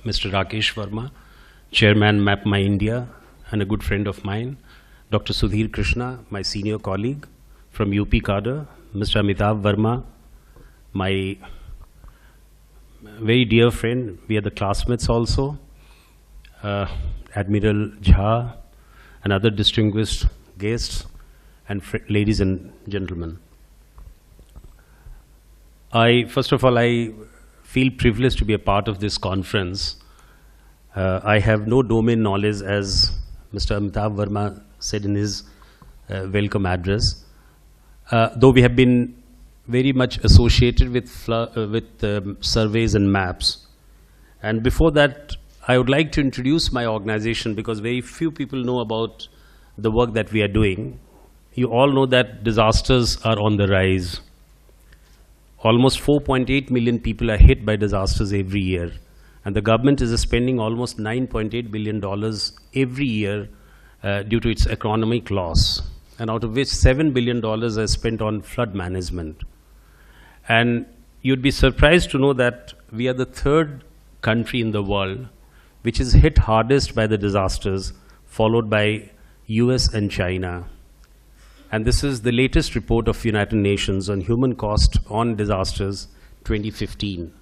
Mr. Rakesh Verma, Chairman Map My India, and a good friend of mine, Dr. Sudhir Krishna, my senior colleague from UP cadre, Mr. Amitav Verma, my very dear friend, we are the classmates also, Admiral Jha, and other distinguished guests, and ladies and gentlemen. First of all, I feel privileged to be a part of this conference. I have no domain knowledge, as Mr. Amitav Verma said in his welcome address, though we have been very much associated with surveys and maps. And before that, I would like to introduce my organization, because very few people know about the work that we are doing. You all know that disasters are on the rise. Almost 4.8 million people are hit by disasters every year. And the government is spending almost $9.8 billion every year due to its economic loss, and out of which $7 billion are spent on flood management. And you'd be surprised to know that we are the third country in the world which is hit hardest by the disasters, followed by US and China. And this is the latest report of United Nations on human cost on disasters 2015.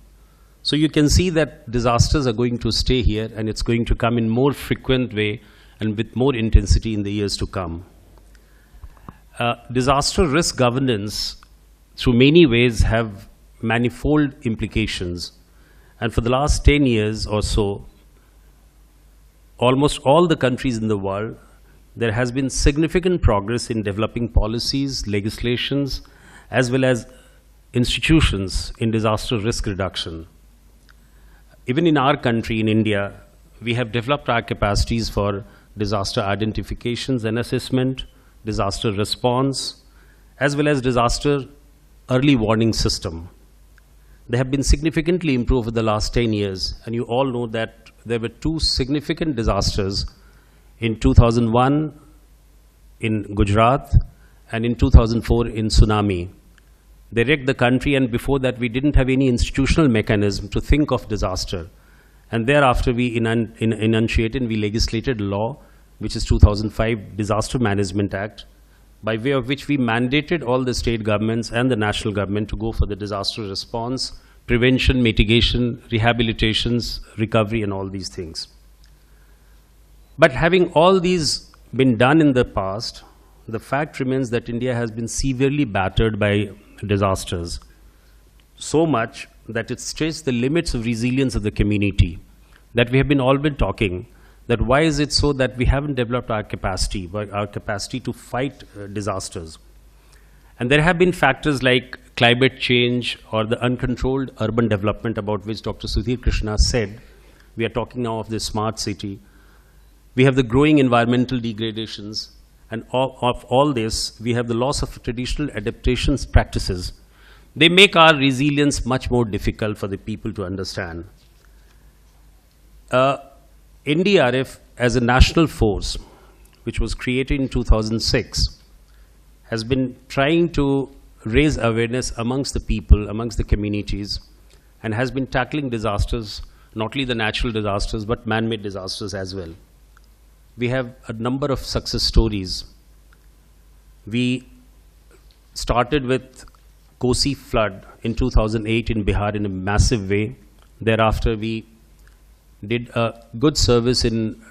So you can see that disasters are going to stay here, and it's going to come in more frequent way and with more intensity in the years to come. Disaster risk governance through many ways have manifold implications. And for the last 10 years or so, almost all the countries in the world, there has been significant progress in developing policies, legislations, as well as institutions in disaster risk reduction. Even in our country, in India, we have developed our capacities for disaster identifications and assessment, disaster response, as well as disaster early warning system. They have been significantly improved over the last 10 years, and you all know that there were two significant disasters in 2001 in Gujarat and in 2004 in tsunami. They wrecked the country, and before that we didn't have any institutional mechanism to think of disaster. And thereafter we enunciated and we legislated a law, which is 2005 Disaster Management Act, by way of which we mandated all the state governments and the national government to go for the disaster response, prevention, mitigation, rehabilitations, recovery, and all these things. But having all these been done in the past, the fact remains that India has been severely battered by disasters, so much that it stretched the limits of resilience of the community, that we have been all been talking, that why is it so that we haven't developed our capacity to fight disasters. And there have been factors like climate change or the uncontrolled urban development, about which Dr. Sudhir Krishna said. We are talking now of the smart city. We have the growing environmental degradations, and of all this, we have the loss of traditional adaptation practices. They make our resilience much more difficult for the people to understand. NDRF as a national force, which was created in 2006, has been trying to raise awareness amongst the people, amongst the communities, and has been tackling disasters, not only the natural disasters, but man-made disasters as well. We have a number of success stories. We started with Kosi flood in 2008 in Bihar in a massive way. Thereafter, we did a good service in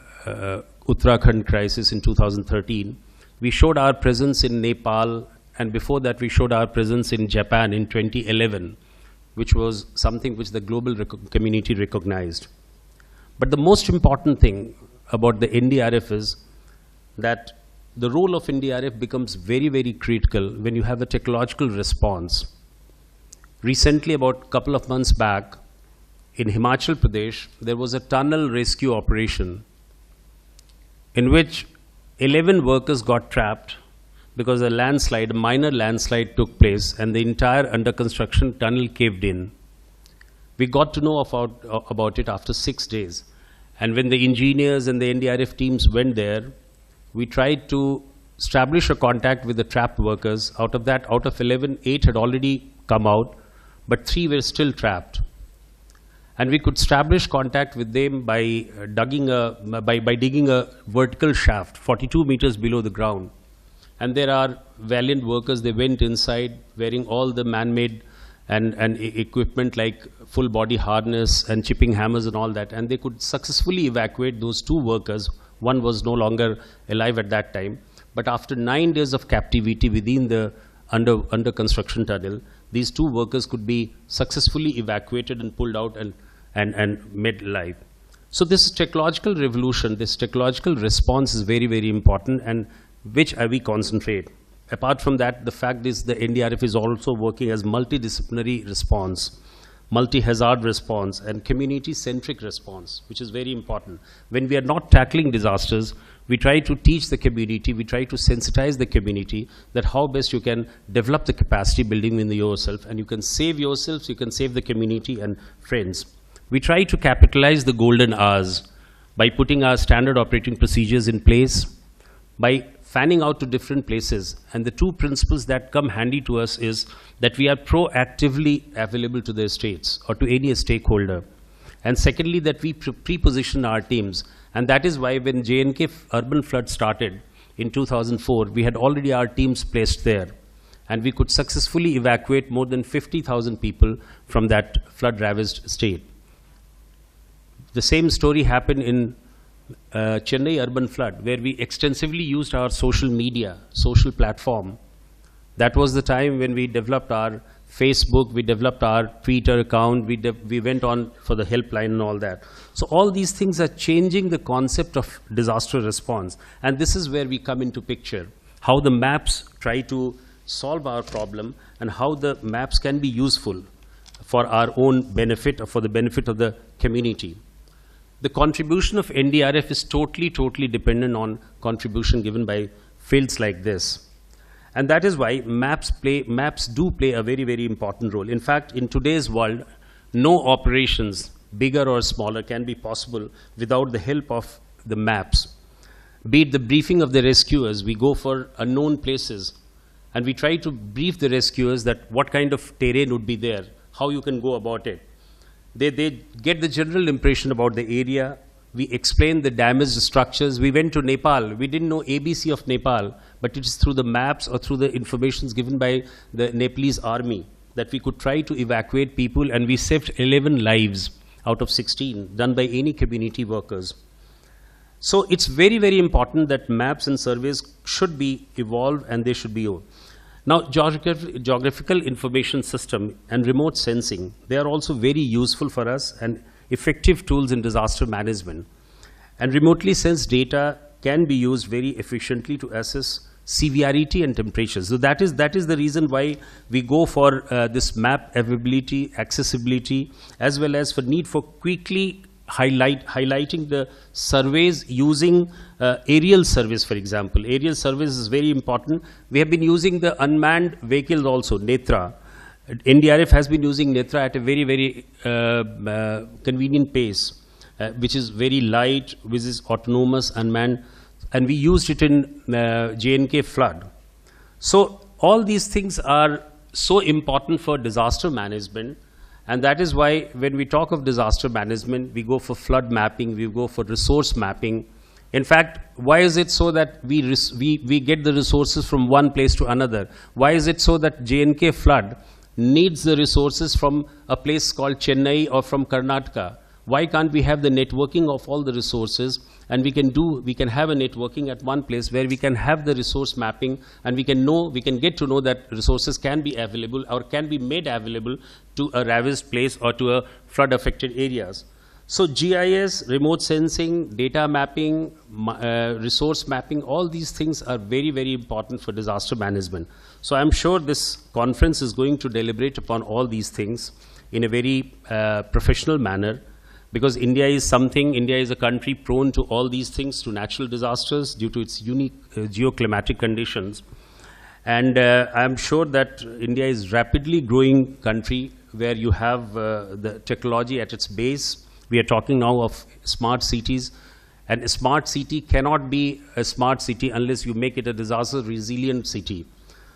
Uttarakhand crisis in 2013. We showed our presence in Nepal, and before that we showed our presence in Japan in 2011, which was something which the global community recognized. But the most important thing about the NDRF is that the role of NDRF becomes very, very critical when you have a technological response. Recently, about a couple of months back, in Himachal Pradesh, there was a tunnel rescue operation in which 11 workers got trapped because a landslide, a minor landslide took place, and the entire under construction tunnel caved in. We got to know about it after 6 days. And when the engineers and the NDRF teams went there, we tried to establish a contact with the trapped workers. Out of that, out of 11, 8 had already come out, but 3 were still trapped. And we could establish contact with them by digging a vertical shaft 42 meters below the ground. And there are valiant workers, they went inside wearing all the man-made and equipment like full body harness and chipping hammers and all that, and they could successfully evacuate those 2 workers. One was no longer alive at that time, but after 9 days of captivity within the under construction tunnel, these 2 workers could be successfully evacuated and pulled out and made alive. So this technological revolution, this technological response is very, very important, and which we concentrate. Apart from that, the fact is the NDRF is also working as multidisciplinary response, multi-hazard response, and community-centric response, which is very important. When we are not tackling disasters, we try to teach the community, we try to sensitize the community that how best you can develop the capacity building within yourself, and you can save yourselves, you can save the community and friends. We try to capitalize the golden hours by putting our standard operating procedures in place, by fanning out to different places. And the 2 principles that come handy to us is that we are proactively available to the estates or to any stakeholder. And secondly, that we pre-position our teams. And that is why when J&K urban flood started in 2004, we had already our teams placed there. And we could successfully evacuate more than 50,000 people from that flood-ravaged state. The same story happened in Chennai urban flood, where we extensively used our social media, social platform. That was the time when we developed our Facebook, we developed our Twitter account, we went on for the helpline and all that. So all these things are changing the concept of disaster response. And this is where we come into picture, how the maps try to solve our problem and how the maps can be useful for our own benefit or for the benefit of the community. The contribution of NDRF is totally dependent on contribution given by fields like this. And that is why maps do play a very, very important role. In fact, in today's world, no operations, bigger or smaller, can be possible without the help of the maps. Be it the briefing of the rescuers, we go for unknown places, and we try to brief the rescuers that what kind of terrain would be there, how you can go about it. They get the general impression about the area. We explain the damaged structures. We went to Nepal. We didn't know ABC of Nepal, but it is through the maps or through the information given by the Nepalese army that we could try to evacuate people, and we saved 11 lives out of 16, done by any community workers. So it's very, very important that maps and surveys should be evolved, and they should be owned. Now, geographical information system and remote sensing, they are also very useful for us and effective tools in disaster management. And remotely sensed data can be used very efficiently to assess severity and temperature. So that is the reason why we go for this map availability, accessibility, as well as for need for quickly highlighting the surveys using aerial surveys, for example. Aerial surveys is very important. We have been using the unmanned vehicles also, Netra. NDRF has been using Netra at a very, very convenient pace, which is very light, which is autonomous, unmanned, and we used it in J&K flood. So all these things are so important for disaster management. And that is why when we talk of disaster management, we go for flood mapping, we go for resource mapping. In fact, why is it so that we get the resources from one place to another? Why is it so that J&K flood needs the resources from a place called Chennai or from Karnataka? Why can't we have the networking of all the resources, and we can have a networking at one place where we can have the resource mapping, and we can get to know that resources can be available or can be made available to a ravaged place or to a flood affected areas. So GIS, remote sensing, data mapping, resource mapping, all these things are very, very important for disaster management. So I'm sure this conference is going to deliberate upon all these things in a very professional manner. Because India is a country prone to all these things, to natural disasters due to its unique geoclimatic conditions. And I'm sure that India is a rapidly growing country where you have the technology at its base. We are talking now of smart cities. And a smart city cannot be a smart city unless you make it a disaster resilient city.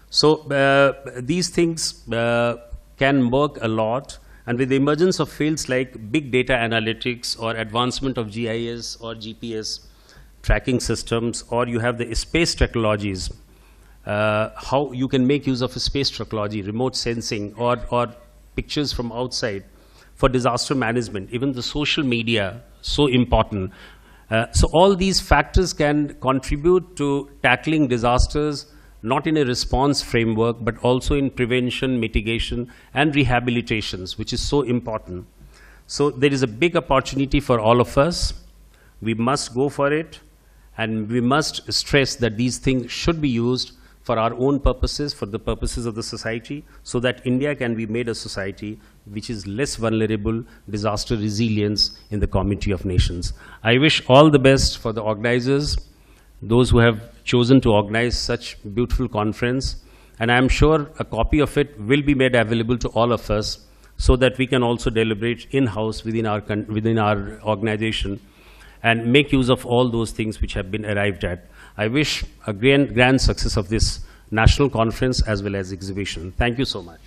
So these things can work a lot. And with the emergence of fields like big data analytics or advancement of GIS or GPS tracking systems, or you have the space technologies, how you can make use of a space technology, remote sensing, or pictures from outside for disaster management, even the social media, so important. So all these factors can contribute to tackling disasters, not in a response framework, but also in prevention, mitigation, and rehabilitations, which is so important. So there is a big opportunity for all of us. We must go for it, and we must stress that these things should be used for our own purposes, for the purposes of the society, so that India can be made a society which is less vulnerable, disaster resilience in the community of nations. I wish all the best for the organizers, those who have chosen to organize such beautiful conference, and I am sure a copy of it will be made available to all of us so that we can also deliberate in-house within our organization and make use of all those things which have been arrived at. I wish a grand success of this national conference as well as exhibition. Thank you so much.